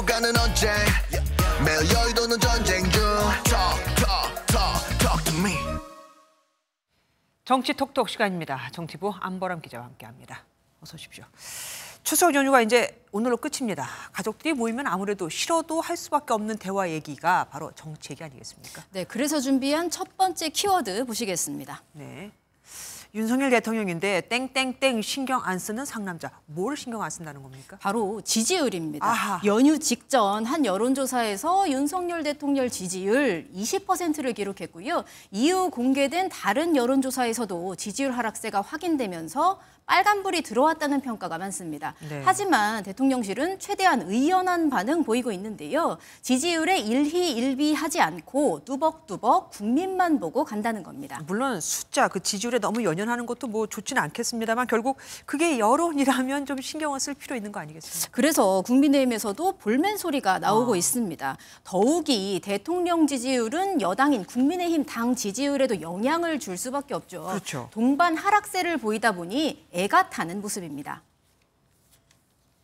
가는 언제 매일 여의도는 전쟁 중 Talk to me. 정치 톡톡 시간입니다. 정치부 안보람 기자와 함께합니다. 어서 오십시오. 추석 연휴가 이제 오늘로 끝입니다. 가족들이 모이면 아무래도 싫어도 할 수밖에 없는 대화 얘기가 바로 정치 얘기 아니겠습니까? 네, 그래서 준비한 첫 번째 키워드 보시겠습니다. 네. 윤석열 대통령인데 땡땡땡 신경 안 쓰는 상남자. 뭘 신경 안 쓴다는 겁니까? 바로 지지율입니다. 아하. 연휴 직전 한 여론조사에서 윤석열 대통령 지지율 20%를 기록했고요. 이후 공개된 다른 여론조사에서도 지지율 하락세가 확인되면서 빨간불이 들어왔다는 평가가 많습니다. 네. 하지만 대통령실은 최대한 의연한 반응 보이고 있는데요. 지지율에 일희일비하지 않고 뚜벅뚜벅 국민만 보고 간다는 겁니다. 물론 숫자, 그 지지율에 너무 연연하는 것도 뭐 좋지는 않겠습니다만 결국 그게 여론이라면 좀 신경을 쓸 필요 있는 거 아니겠습니까? 그래서 국민의힘에서도 볼멘 소리가 나오고 있습니다. 더욱이 대통령 지지율은 여당인 국민의힘 당 지지율에도 영향을 줄 수밖에 없죠. 그렇죠. 동반 하락세를 보이다 보니 애가 타는 모습입니다.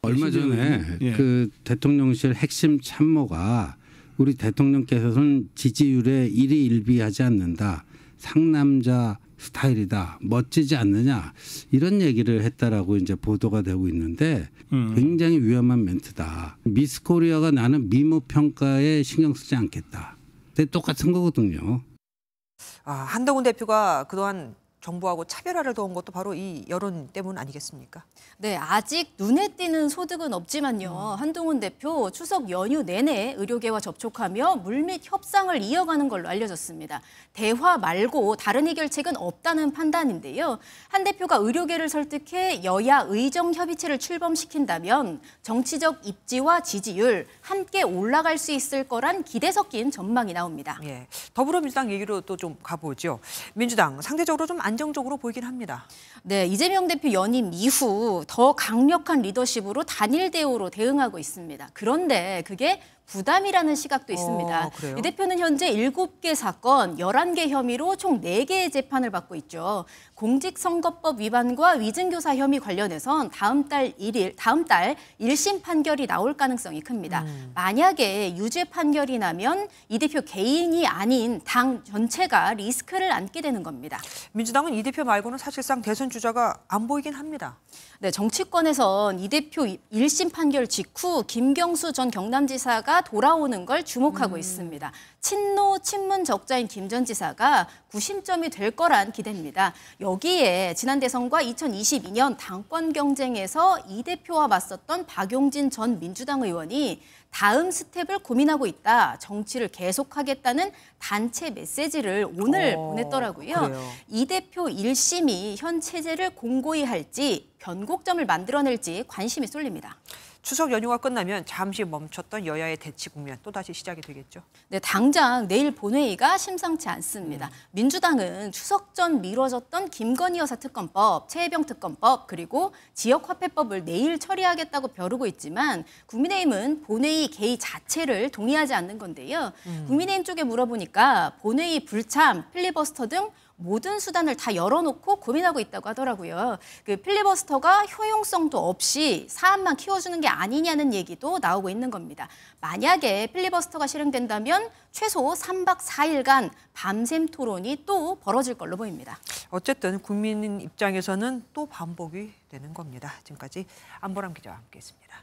얼마 전에 그 대통령실 핵심 참모가 우리 대통령께서는 지지율에 일희일비하지 않는다. 상남자 스타일이다. 멋지지 않느냐. 이런 얘기를 했다라고 이제 보도가 되고 있는데 굉장히 위험한 멘트다. 미스 코리아가 나는 미모 평가에 신경 쓰지 않겠다. 근데 똑같은 거거든요. 한동훈 대표가 그동안 정부하고 차별화를 더한 것도 바로 이 여론 때문 아니겠습니까? 네, 아직 눈에 띄는 소득은 없지만요. 한동훈 대표 추석 연휴 내내 의료계와 접촉하며 물밑 협상을 이어가는 걸로 알려졌습니다. 대화 말고 다른 해결책은 없다는 판단인데요. 한 대표가 의료계를 설득해 여야 의정협의체를 출범시킨다면 정치적 입지와 지지율 함께 올라갈 수 있을 거란 기대 섞인 전망이 나옵니다. 예, 더불어민주당 얘기로 또 좀 가보죠. 민주당 상대적으로 좀 안정적으로 보이긴 합니다. 네, 이재명 대표 연임 이후 더 강력한 리더십으로 단일 대우로 대응하고 있습니다. 그런데 그게 부담이라는 시각도 있습니다. 그래요? 이 대표는 현재 7개 사건, 11개 혐의로 총 4개의 재판을 받고 있죠. 공직선거법 위반과 위증교사 혐의 관련해선 다음 달 1심 판결이 나올 가능성이 큽니다. 만약에 유죄 판결이 나면 이 대표 개인이 아닌 당 전체가 리스크를 안게 되는 겁니다. 민주당은 이 대표 말고는 사실상 대선 주자가 안 보이긴 합니다. 네, 정치권에선 이 대표 1심 판결 직후 김경수 전 경남지사가 돌아오는 걸 주목하고 있습니다. 친노 친문 적자인 김 전 지사가 구심점이 될 거란 기대입니다. 여기에 지난 대선과 2022년 당권 경쟁에서 이 대표와 맞섰던 박용진 전 민주당 의원이 다음 스텝을 고민하고 있다. 정치를 계속하겠다는 단체 메시지를 오늘 보냈더라고요. 그래요. 이 대표 1심이 현 체제를 공고히 할지 변곡점을 만들어낼지 관심이 쏠립니다. 추석 연휴가 끝나면 잠시 멈췄던 여야의 대치 국면 또다시 시작이 되겠죠. 네, 당장 내일 본회의가 심상치 않습니다. 민주당은 추석 전 미뤄졌던 김건희 여사 특검법, 최혜병 특검법, 그리고 지역화폐법을 내일 처리하겠다고 벼르고 있지만 국민의힘은 본회의 개의 자체를 동의하지 않는 건데요. 국민의힘 쪽에 물어보니까 본회의 불참, 필리버스터 등 모든 수단을 다 열어놓고 고민하고 있다고 하더라고요. 그 필리버스터가 효용성도 없이 사안만 키워주는 게 아니냐는 얘기도 나오고 있는 겁니다. 만약에 필리버스터가 실행된다면 최소 3박 4일간 밤샘 토론이 또 벌어질 걸로 보입니다. 어쨌든 국민 입장에서는 또 반복이 되는 겁니다. 지금까지 안보람 기자와 함께했습니다.